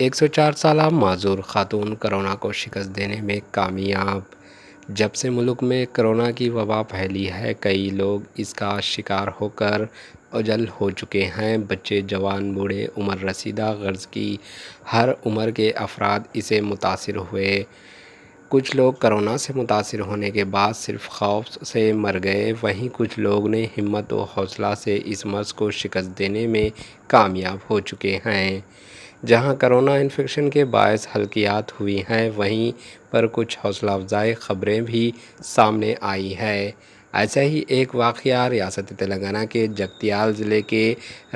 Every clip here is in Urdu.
104 سالہ معذور خاتون کرونا کو شکست دینے میں کامیاب۔ جب سے ملک میں کرونا کی وبا پھیلی ہے، کئی لوگ اس کا شکار ہو کر اوجھل ہو چکے ہیں۔ بچے، جوان، بوڑھے، عمر رسیدہ غرض کی ہر عمر کے افراد اس سے متاثر ہوئے۔ کچھ لوگ کرونا سے متاثر ہونے کے بعد صرف خوف سے مر گئے، وہیں کچھ لوگ نے ہمت و حوصلہ سے اس مرض کو شکست دینے میں کامیاب ہو چکے ہیں۔ جہاں کرونا انفیکشن کے باعث ہلاکتیں ہوئی ہیں، وہیں پر کچھ حوصلہ افزا خبریں بھی سامنے آئی ہیں۔ ایسا ہی ایک واقعہ ریاست تلنگانہ کے جگتیال ضلع کے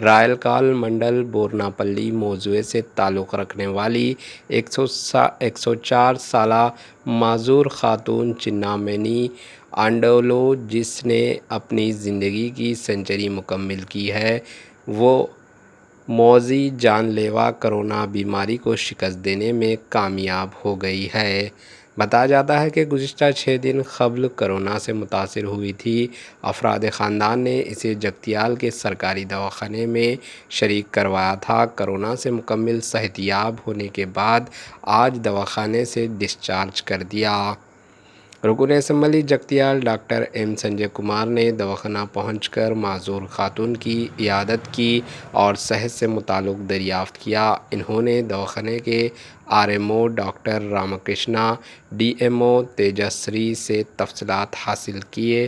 رائلکال منڈل بورناپلی موضوع سے تعلق رکھنے والی 104 سالہ معذور خاتون چنامنی آنڈولو، جس نے اپنی زندگی کی سنچری مکمل کی ہے، وہ معدی جان لیوا کرونا بیماری کو شکست دینے میں کامیاب ہو گئی ہے۔ بتایا جاتا ہے کہ گزشتہ 6 دن قبل کرونا سے متاثر ہوئی تھی۔ افراد خاندان نے اسے جگتیال کے سرکاری دواخانے میں شریک کروایا تھا۔ کرونا سے مکمل صحت یاب ہونے کے بعد آج دواخانے سے ڈسچارج کر دیا۔ رکن اسمبلی جگتیال ڈاکٹر ایم سنجے کمار نے دواخانہ پہنچ کر معذور خاتون کی عیادت کی اور صحت سے متعلق دریافت کیا۔ انہوں نے دواخانے کے R M O doctor Ram Krishna, D M O Tejasri سے تفصیلات حاصل کیں۔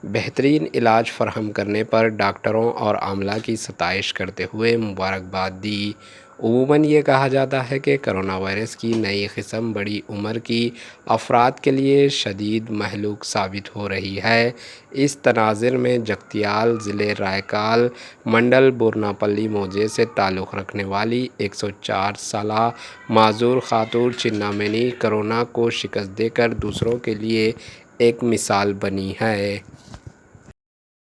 بہترین علاج فراہم کرنے پر ڈاکٹروں اور عملہ کی ستائش کرتے ہوئے مبارکباد دی۔ عموماً یہ کہا جاتا ہے کہ کرونا وائرس کی نئی قسم بڑی عمر کی افراد کے لیے شدید مہلک ثابت ہو رہی ہے۔ اس تناظر میں جگتیال ضلع رائلکال منڈل بورناپلی موضوع سے تعلق رکھنے والی 104 سالہ معذور خاتون چنامنی کرونا کو شکست دے کر دوسروں کے لیے ایک مثال بنی ہے۔